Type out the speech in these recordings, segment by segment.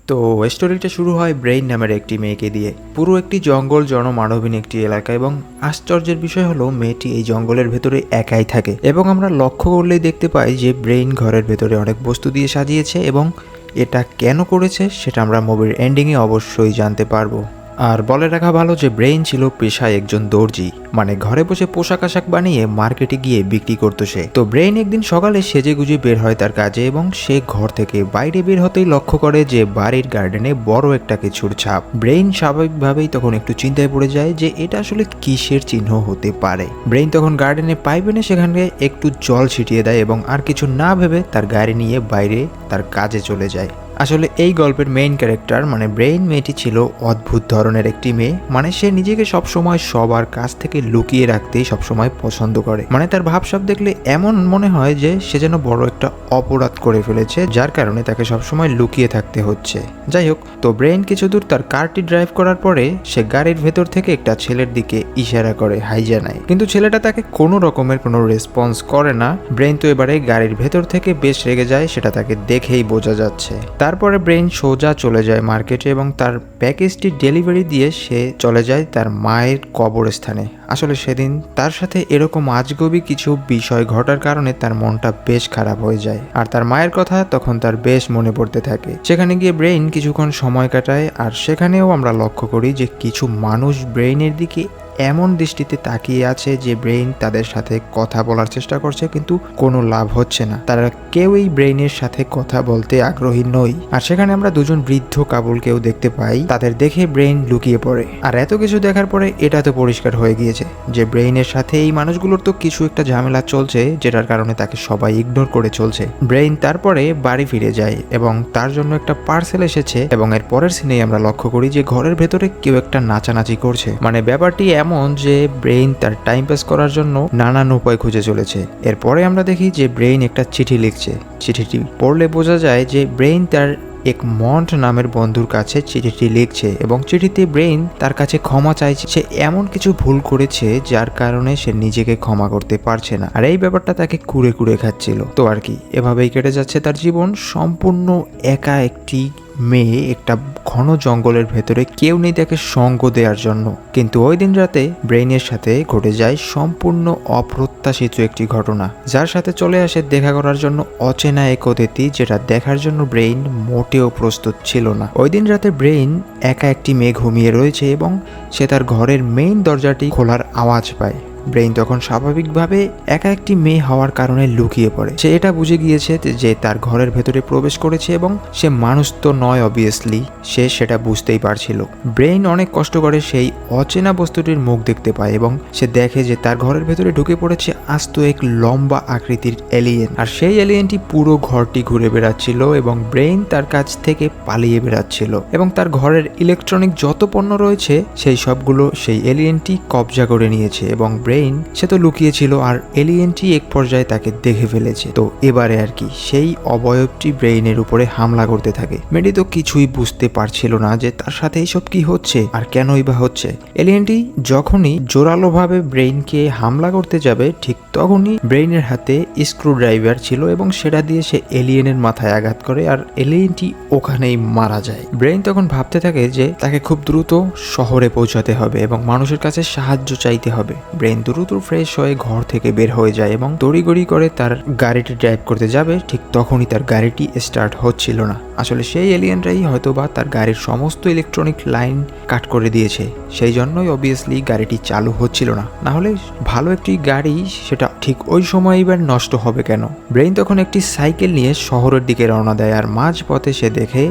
তো স্টোরিটা শুরু হয় ব্রেইন নামের একটি মেয়েকে দিয়ে। পুরো একটি জঙ্গল জনমানবহীন একটি এলাকা, এবং আশ্চর্যের বিষয় হলো মেয়েটি এই জঙ্গলের ভেতরে একাই থাকে। এবং আমরা লক্ষ্য করলেই দেখতে পাই যে ব্রেইন ঘরের ভেতরে অনেক বস্তু দিয়ে সাজিয়েছে, এবং এটা কেন করেছে সেটা আমরা মুভির এন্ডিংয়ে অবশ্যই জানতে পারবো। আর বলে রাখা ভালো যে ব্রেইন ছিল পেশায় একজন দর্জি, মানে ঘরে বসে পোশাক আশাক বানিয়ে মার্কেটে গিয়ে বিক্রি করতো সে। তো ব্রেইন একদিন সকালে সেজে গুজে বের হয় তার কাজে, এবং সে ঘর থেকে বাইরে বের হতেই লক্ষ্য করে যে বাড়ির গার্ডেনে বড় একটা কিছুর ছাপ। ব্রেইন স্বাভাবিকভাবেই তখন একটু চিন্তায় পড়ে যায় যে এটা আসলে কিসের চিহ্ন হতে পারে। ব্রেইন তখন গার্ডেনে পাইপ এনে সেখানে একটু জল ছিটিয়ে দেয় এবং আর কিছু না ভেবে তার গাড়ি নিয়ে বাইরে তার কাজে চলে যায়। আসলে এই গল্পের মেইন ক্যারেক্টার মানে ব্রেইন মেয়েটি ছিল অদ্ভুত ধরনের একটি মেয়ে। মানে সে নিজেকে সবসময় সবার কাছ থেকে লুকিয়ে রাখতেই সবসময় পছন্দ করে। মানে তার ভাবসাব দেখলে এমন মনে হয় যে সে যেন বড় একটা অপরাধ করে ফেলেছে, যার কারণে তাকে সবসময় লুকিয়ে থাকতে হচ্ছে। যাই হোক, তো ব্রেইন কিছু দূর তার কারটি ড্রাইভ করার পরে সে গাড়ির ভেতর থেকে একটা ছেলের দিকে ইশারা করে হাই জানায়, কিন্তু ছেলেটা তাকে কোনো রকমের কোনো রেসপন্স করে না। ব্রেইন তো এবারে গাড়ির ভেতর থেকে বেশ রেগে যায়, সেটা তাকে দেখেই বোঝা যাচ্ছে। তারপরে ব্রেইন সোজা চলে যায় মার্কেটে এবং তার প্যাকেজটি ডেলিভারি দিয়ে সে চলে যায় তার মায়ের কবরস্থানে। আসলে সেদিন তার সাথে এরকম আজগবি কিছু বিষয় ঘটার কারণে তার মনটা বেশ খারাপ হয়ে যায়, আর তার মায়ের কথা তখন তার বেশ মনে পড়তে থাকে। সেখানে গিয়ে ব্রেইন কিছুক্ষণ সময় কাটায়, আর সেখানেও আমরা লক্ষ্য করি যে কিছু মানুষ ব্রেইনের দিকে এমন দৃষ্টিতে তাকিয়ে আছে যে ব্রেইন তাদের সাথে কথা বলার চেষ্টা করছে, কিন্তু কোনো লাভ হচ্ছে না। তারা কেউই ব্রেইনের সাথে কথা বলতে আগ্রহী নই। আর সেখানে আমরা দুজন বৃদ্ধ কাপলকেও দেখতে পাই, তাদের দেখে ব্রেইন লুকিয়ে পড়ে। আর এত কিছু দেখার পরে এটা তো পরিষ্কার হয়ে গিয়েছে যে ব্রেইনের সাথে এই মানুষগুলোর তো কিছু একটা ঝামেলা চলছে, যেটার কারণে তাকে সবাই ইগনোর করে চলছে। ব্রেইন তারপরে বাড়ি ফিরে যায় এবং তার জন্য একটা পার্সেল এসেছে, এবং এর পরের সিনেই আমরা লক্ষ্য করি যে ঘরের ভেতরে কেউ একটা নাচানাচি করছে। মানে ব্যাপারটি এমন যে ব্রেইন তার টাইম পাস করার জন্য নানান উপায় খুঁজে চলেছে। এরপরে আমরা দেখি যে ব্রেইন একটা চিঠি লিখছে। চিঠিটি পড়লে বোঝা যায় যে ব্রেইন তার এক মন্ট নামের বন্ধুর কাছে চিঠিটি লিখছে, এবং চিঠিতে ব্রেইন তার কাছে ক্ষমা চাইছে। সে এমন কিছু ভুল করেছে যার কারণে সে নিজেকে ক্ষমা করতে পারছে না, আর এই ব্যাপারটা তাকে কুড়ে কুড়ে খাচ্ছিল। তো আর কি, এভাবেই কেটে যাচ্ছে তার জীবন। সম্পূর্ণ একা একটি মেয়ে একটা ঘন জঙ্গলের ভেতরে, কেউ নেই তাকে সঙ্গ দেওয়ার জন্য। কিন্তু ওই দিন রাতে ব্রেইনের সাথে ঘটে যায় সম্পূর্ণ অপ্রত্যাশিত একটি ঘটনা, যার সাথে চলে আসে দেখা করার জন্য অচেনা এক অতিথি, যেটা দেখার জন্য ব্রেইন মোটেও প্রস্তুত ছিল না। ওই দিন রাতে ব্রেইন একা একটি মেয়ে ঘুমিয়ে রয়েছে এবং সে তার ঘরের মেইন দরজাটি খোলার আওয়াজ পায়। ব্রেইন তখন স্বাভাবিকভাবে একা একটি মেয়ে হওয়ার কারণে লুকিয়ে পড়ে। সে এটা বুঝে গিয়েছে যে তার ঘরের ভেতরে প্রবেশ করেছে, এবং সে মানুষ তো নয়, অবভিয়াসলি সে সেটা বুঝতেই পারছিল। ব্রেইন অনেক কষ্ট করে সেই অচেনা বস্তুটির মুখ দেখতে পায়, এবং সে দেখে যে তার ঘরের ভেতরে ঢুকে পড়েছে আস্ত এক লম্বা আকৃতির এলিয়েন। আর সেই এলিয়েনটি পুরো ঘরটি ঘুরে বেড়াচ্ছিল, এবং ব্রেইন তার কাছ থেকে পালিয়ে বেড়াচ্ছিল, এবং তার ঘরের ইলেকট্রনিক যত পণ্য রয়েছে সেই সবগুলো সেই এলিয়েনটি কবজা করে নিয়েছে। এবং ব্রেইন সে তো লুকিয়েছিল, আর এলিয়েনটি এক পর্যায়ে তাকে দেখে ফেলেছে। তো এবারে আর কি, সেই অবয়বটি ব্রেইনের উপরে হামলা করতে থাকে। মেডি তো কিছুই বুঝতে পারছিল না যে তার সাথে এইসব কি হচ্ছে আর কেনই বা হচ্ছে। এলিয়েনটি যখনই জোরালোভাবে ব্রেইনকে হামলা করতে যাবে, ঠিক তখনই ব্রেইনের হাতে স্ক্রু ড্রাইভার ছিল, এবং সেটা দিয়ে সে এলিয়েনের মাথায় আঘাত করে, আর এলিয়েনটি ওখানেই মারা যায়। ব্রেইন তখন ভাবতে থাকে যে তাকে খুব দ্রুত শহরে পৌঁছাতে হবে এবং মানুষের কাছে সাহায্য চাইতে হবে। ব্রেইন দ্রুত ফ্রেশ হয়ে ঘর থেকে বের হয়ে যায় এবং তড়িঘড়ি করে তার গাড়িটি ড্রাইভ করতে যাবে। ঠিক তখনই তার গাড়িটি স্টার্ট হচ্ছিল না। আসলে সেই এলিয়েনরাই হয়তোবা তার গাড়ির সমস্ত ইলেকট্রনিক লাইন কাট করে দিয়েছে, সেই জন্যই অবভিয়াসলি গাড়িটি চালু হচ্ছিল না। না হলে ভালো একটি গাড়ি সেটা ঠিক ওই সময় এবার নষ্ট হবে কেন। ব্রেইন তখন একটি সাইকেল নিয়ে শহরের দিকে রওনা দেয়, আর মাঝ পথে সে দেখে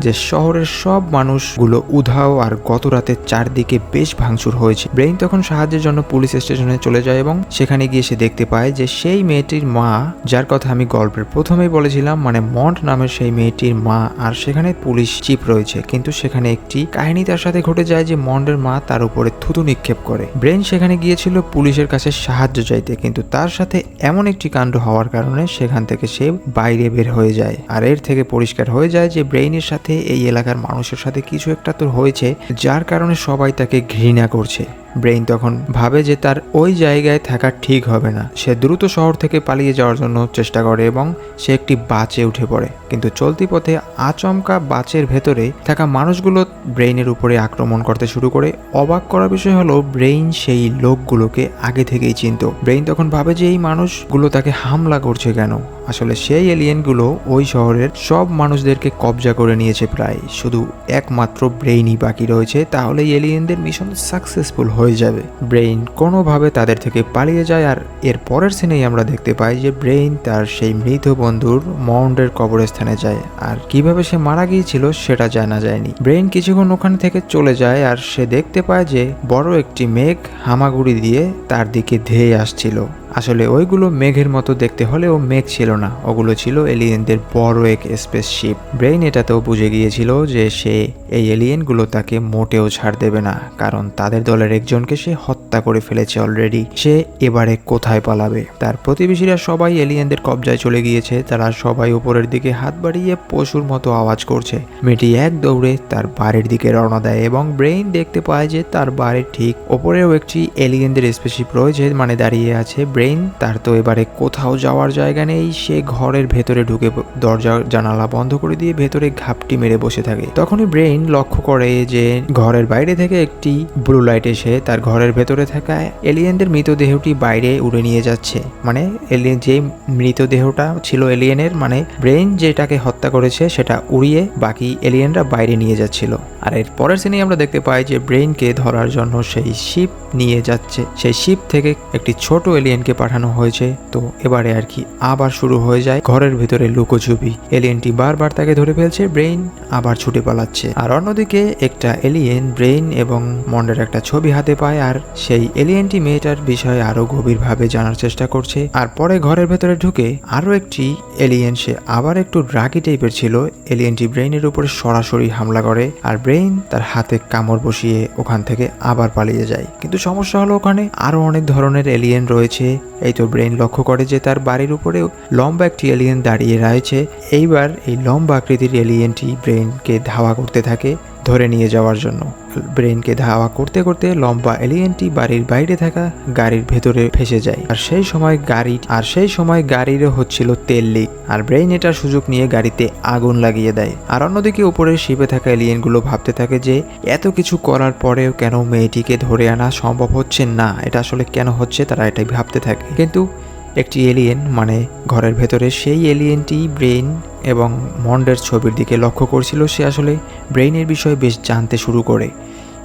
যে শহরের সব মানুষগুলো উধাও, আর গত রাতে চারদিকে বেশ ভাঙচুর হয়েছে। ব্রেইন তখন সাহায্যের জন্য পুলিশ স্টেশনে চলে যায়, এবং সেখানে গিয়ে সে দেখতে পায় যে সেই মেয়েটির মা, যার কথা আমি গল্পের প্রথমেই বলেছিলাম, মানে মন্ট নামের সেই মেয়েটির মা, আর সেখানে পুলিশ চিপ রয়েছে। কিন্তু সেখানে একটি কাহিনী তার সাথে ঘটে যায় যে মন্টের মা তার উপরে থুতু নিক্ষেপ করে। ব্রেইন সেখানে গিয়েছিল পুলিশের কাছে সাহায্য চাইতে, কিন্তু তার সাথে এমন একটি কাণ্ড হওয়ার কারণে সেখান থেকে সে বাইরে বের হয়ে যায়। আর এর থেকে পরিষ্কার হয়ে যায় যে ব্রেইনের সাথে এই এলাকার মানুষের সাথে কিছু একটা তো হয়েছে, যার কারণে সবাই তাকে ঘৃণা করছে। ব্রেইন তখন ভাবে যে তার ওই জায়গায় থাকা ঠিক হবে না। সে দ্রুত শহর থেকে পালিয়ে যাওয়ার জন্য চেষ্টা করে এবং সে একটি বাসে উঠে পড়ে, কিন্তু চলতি পথে আচমকা বাসের ভেতরে থাকা মানুষগুলো ব্রেইনের উপরে আক্রমণ করতে শুরু করে। অবাক করার বিষয় হলো ব্রেইন সেই লোকগুলোকে আগে থেকেই চিনত। ব্রেইন তখন ভাবে যে এই মানুষগুলো তাকে হামলা করছে কেন। আসলে সেই এলিয়েনগুলো ওই শহরের সব মানুষদেরকে কবজা করে নিয়েছে প্রায়, শুধু একমাত্র ব্রেইনই বাকি রয়েছে, তাহলে এলিয়েনদের মিশন সাকসেসফুল হয়ে যাবে। ব্রেইন কোনোভাবে তাদের থেকে পালিয়ে যায়, আর এর পরের সিনেই আমরা দেখতে পাই যে ব্রেইন তার সেই মৃত বন্ধুর মাউন্টের কবরস্থানে যায়, আর কিভাবে সে মারা গিয়েছিল সেটা জানা যায়নি। ব্রেইন কিছুক্ষণ ওখান থেকে চলে যায় আর সে দেখতে পায় যে বড় একটি মেঘ হামাগুড়ি দিয়ে তার দিকে ধেয়ে আসছিল। আসলে ওইগুলো মেঘের মতো দেখতে হলেও মেঘ ছিল না, ওগুলো ছিল এলিয়েনদের বড় এক স্পেসশিপ। ব্রেইন এটাতেও বুঝে গিয়েছিল যে সে এই এলিয়েনগুলো তাকে মোটেও ছাড় দেবে না, কারণ তাদের দলের একজনকে সে হত্যা করে ফেলেছে অলরেডি। সে এবারে কোথায় পালাবে? তার প্রতিবেশীরা সবাই এলিয়েনদের কবজায় চলে গিয়েছে, তারা সবাই উপরের দিকে হাত বাড়িয়ে পশুর মতো আওয়াজ করছে। মেয়েটি এক দৌড়ে তার বাড়ির দিকে রওনা দেয় এবং ব্রেইন দেখতে পায় যে তার বাড়ির ঠিক ওপরেও একটি এলিয়েনদের স্পেসশিপ রয়েছে, মানে দাঁড়িয়ে আছে। ব্রেইন তার তো এবারে কোথাও যাওয়ার জায়গা নেই, সে ঘরের ভেতরে ঢুকে দরজা জানালা বন্ধ করে দিয়ে ভেতরে ঘাপটি মেরে বসে থাকে। তখনই ব্রেইন লক্ষ্য করে যে ঘরের বাইরে থেকে একটি ব্লু লাইট এসে তার ঘরের ভেতরে থাকা এলিয়েনদের মৃতদেহটি বাইরে উড়ে নিয়ে যাচ্ছে। মানে এলিয়েন যে মৃতদেহটা ছিল এলিয়েনের, মানে ব্রেইন যেটাকে হত্যা করেছে সেটা উড়িয়ে বাকি এলিয়েনরা বাইরে নিয়ে যাচ্ছিল। আর এর পরের সিনেই আমরা দেখতে পাই যে ব্রেইনকে ধরার জন্য সেই শিপ নিয়ে যাচ্ছে। সেই শিপ থেকে একটি ছোট এলিয়েনকে পাঠানো হয়েছে। তো এবারে আর কি আবার শুরু হয়ে যায় ঘরের ভিতরে লুকোচুপি। এলিয়েনটি বারবার তাকে ধরে ফেলছে, ব্রেইন আবার ছুটে পালাচ্ছে। আর অন্যদিকে একটা এলিয়েন ব্রেইন এবং মন্ডের একটা ছবি হাতে পায়, আর সেই এলিয়েনটি মেয়েটার বিষয়ে আরো গভীরভাবে জানার চেষ্টা করছে। আর পরে ঘরের ভেতরে ঢুকে আরো একটি এলিয়েন, সে আবার একটু রাগি টাইপের ছিল, এলিয়েনটি ব্রেইনের উপরে সরাসরি হামলা করে, আর ব্রেইন তার হাতে কামড় বসিয়ে ওখান থেকে আবার পালিয়ে যায়। কিন্তু সমস্যা হলো ওখানে আরো অনেক ধরনের এলিয়েন রয়েছে। এই তো ব্রেইন লক্ষ্য করে যে তার বাড়ির উপরে লম্বা একটি এলিয়েন দাঁড়িয়ে রয়েছে। এইবার এই লম্বা আকৃতির এলিয়েনটি ব্রেইনকে ধাওয়া করতে থাকে ধরে নিয়ে যাওয়ার জন্য। ব্রেইনকে ধাওয়া করতে করতে লম্বা এলিয়েনটি বাড়ির বাইরে থাকা গাড়ির ভেতরে ফেসে যায়। আর সেই সময় গাড়িরও হচ্ছিল তেল লিক, আর ব্রেইন এটার সুযোগ নিয়ে গাড়িতে আগুন লাগিয়ে দেয়। আর অন্যদিকে উপরের শিপে থাকা এলিয়েনগুলো ভাবতে থাকে যে এত কিছু করার পরেও কেন মেয়েটিকে ধরে আনা সম্ভব হচ্ছে না, এটা আসলে কেন হচ্ছে, তারা এটাই ভাবতে থাকে। কিন্তু একটি এলিয়েন, মানে ঘরের ভেতরে সেই এলিয়েনটি ব্রেইন এবং মন্ডের ছবির দিকে লক্ষ্য করছিল। সে আসলে ব্রেইনের বিষয়ে বেশ জানতে শুরু করে।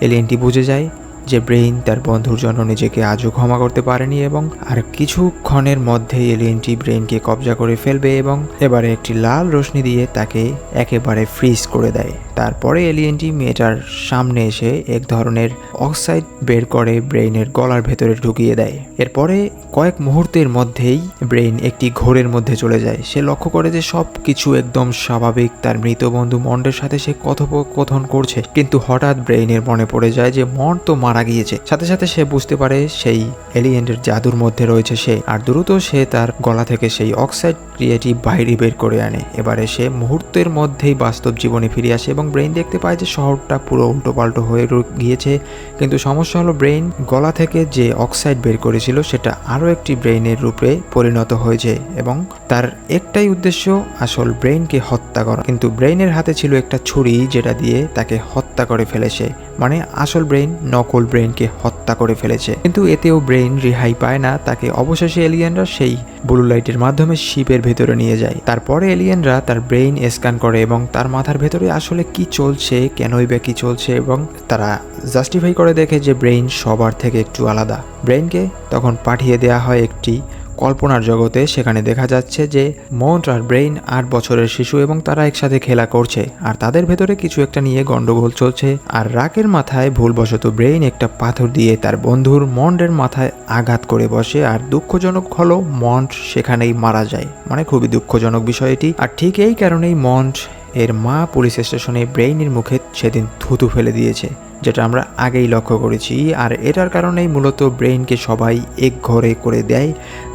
এলিয়েনটি বুঝে যায় যে ব্রেইন তার বন্ধুর জন্য নিজেকে আজও ক্ষমা করতে পারেনি এবং আর কিছুক্ষণের মধ্যেই এলিয়েনটি ব্রেইনকে কবজা করে ফেলবে এবং এবারে একটি লাল রশ্মি দিয়ে তাকে একেবারে ফ্রিজ করে দেয়। তারপরে এলিয়েনটি মেয়েটার সামনে এসে এক ধরনের অক্সাইড বের করে ব্রেইনের গলার ভেতরে ঢুকিয়ে দেয়। এরপরে কয়েক মুহূর্তের মধ্যেই ব্রেইন একটি ঘোরের মধ্যে চলে যায়। সে লক্ষ্য করে যে সব কিছু একদম স্বাভাবিক, তার মৃত বন্ধু মন্ডের সাথে সে কথোপকথন করছে। কিন্তু হঠাৎ ব্রেইনের মনে পড়ে যায় যে মন্ড তো মারা গিয়েছে। সাথে সাথে সে বুঝতে পারে সেই এলিয়েনের জাদুর মধ্যে রয়েছে সে, আর দ্রুত সে তার গলা থেকে সেই অক্সাইড ক্রিয়েটি বাইরে বের করে আনে। এবারে সে মুহূর্তের মধ্যেই বাস্তব জীবনে ফিরে আসে এবং ব্রেইন দেখতে পায় যে শহরটা পুরো উল্টোপাল্টো হয়ে গিয়েছে। কিন্তু সমস্যা হলো ব্রেইন গলা থেকে যে অক্সাইড বের করেছিল সেটা আরও একটি ব্রেইনের রূপে পরিণত হয়েছে এবং তার একটাই উদ্দেশ্য আসল ব্রেইনকে হত্যা করা। কিন্তু ব্রেইনের হাতে ছিল একটা ছুরি যেটা দিয়ে তাকে হত্যা করে ফেলেছে, মানে আসল ব্রেইন নকল ব্রেইনকে হত্যা করে ফেলেছে। কিন্তু এতেও ব্রেইন রেহাই পায় না, তাকে অবশেষে এলিয়েনরা সেই ব্লু লাইটের মাধ্যমে শিপের ভেতরে নিয়ে যায়। তারপরে এলিয়েনরা তার ব্রেইন স্ক্যান করে এবং তার মাথার ভেতরে আসলে কি চলছে, কেনই বা কি চলছে, এবং তারা জাস্টিফাই করে দেখে যে ব্রেইন সবার থেকে একটু আলাদা। ব্রেইনকে তখন পাঠিয়ে দেওয়া হয় একটি কল্পনার জগতে। সেখানে দেখা যাচ্ছে যে মন্ট আর ব্রেইন 8 বছরের শিশু এবং তারা একসাথে খেলা করছে, আর তাদের ভেতরে কিছু একটা নিয়ে গন্ডগোল চলছে। আর রাকের মাথায় ভুলবশত ব্রেইন একটা পাথর দিয়ে তার বন্ধুর মন্ডের মাথায় আঘাত করে বসে, আর দুঃখজনক হলো মন্ট সেখানেই মারা যায়। মানে খুবই দুঃখজনক বিষয় এটি। আর ঠিক এই কারণেই মন্ট এর মা পুলিশ স্টেশনে ব্রেইনের মুখে সেদিন থুতু ফেলে দিয়েছে। যেটা আমরা আগেই লক্ষ্য করেছি। আর এটার কারণেই মূলত ব্রেইনকে সবাই এক ঘরে করে দেয়,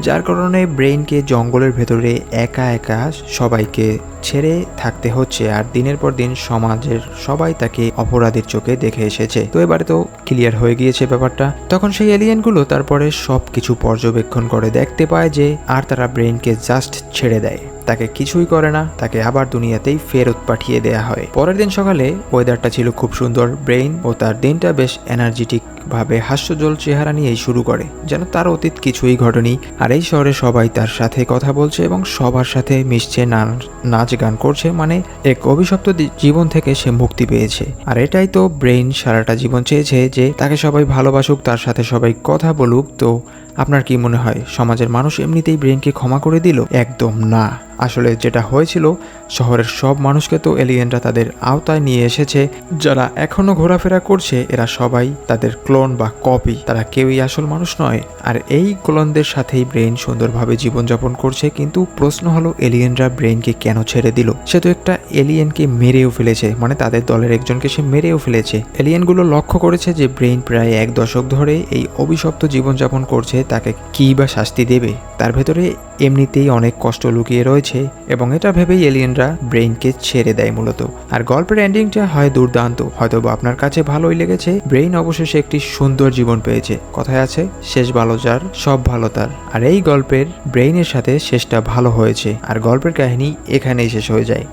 যার কারণে ব্রেইনকে জঙ্গলের ভেতরে একা একা সবাইকে ছেড়ে থাকতে হচ্ছে। আর দিনের পর দিন সমাজের সবাই তাকে অপরাধীর চোখে দেখে এসেছে। তো এবারে তো ক্লিয়ার হয়ে গিয়েছে ব্যাপারটা। তখন সেই এলিয়েনগুলো তারপরে সব কিছু পর্যবেক্ষণ করে দেখতে পায় যে আর তারা ব্রেইনকে জাস্ট ছেড়ে দেয়, তাকে কিছুই করে না, তাকে আবার দুনিয়াতেই ফেরত পাঠিয়ে দেয়া হয়। পরের দিন সকালে ওয়েদারটা ছিল খুব সুন্দর। ব্রেইন ও তার দিনটা বেশ এনার্জেটিক ভাবে হাস্যজ্জ্বল চেহারা নিয়েই শুরু করে, যেন তার অতীত কিছুই ঘটেনি। আর এই শহরে সবাই তার সাথে কথা বলছে এবং সবার সাথে মিশছে, নাচ গান করছে, মানে এক অভিশপ্ত জীবন থেকে সে মুক্তি পেয়েছে। আর এটাই তো ব্রেইন সারাটা জীবন চেয়েছে, যে তাকে সবাই ভালোবাসুক, তার সাথে সবাই কথা বলুক। তো আপনার কি মনে হয় সমাজের মানুষ এমনিতেই ব্রেইনকে ক্ষমা করে দিল? একদম না। আসলে যেটা হয়েছিল, শহরের সব মানুষকে তো এলিয়েনরা তাদের আওতায় নিয়ে এসেছে। যারা এখনো ঘোরাফেরা করছে এরা সবাই তাদের ক্লোন বা কপি, তারা কেউই আসল মানুষ নয়। আর এই ক্লোনদের সাথেই ব্রেইন সুন্দরভাবে জীবনযাপন করছে। কিন্তু প্রশ্ন হলো, এলিয়েনরা ব্রেইনকে কেন ছেড়ে দিল? সে তো একটা এলিয়েনকে মেরেও ফেলেছে, মানে তাদের দলের একজনকে সে মেরেও ফেলেছে। এলিয়েনগুলো লক্ষ্য করেছে যে ব্রেইন প্রায় 1 দশক ধরে এই অভিশপ্ত জীবনযাপন করছে, তাকে কী বা শাস্তি দেবে? তার ভেতরে এমনিতেই অনেক কষ্ট লুকিয়ে রয়েছে এবং এটা ভেবেই এলিয়েনরা ব্রেইনকে ছেড়ে দেয় মূলত। আর গল্পের এন্ডিংটা হয় দুর্দান্ত, হয়তো বা আপনার কাছে ভালোই লেগেছে। ব্রেইন অবশেষে একটি সুন্দর জীবন পেয়েছে। কথায় আছে, শেষ ভালো যার সব ভালো তার। আর এই গল্পের ব্রেইনের সাথে শেষটা ভালো হয়েছে, আর গল্পের কাহিনী এখানেই শেষ হয়ে যায়।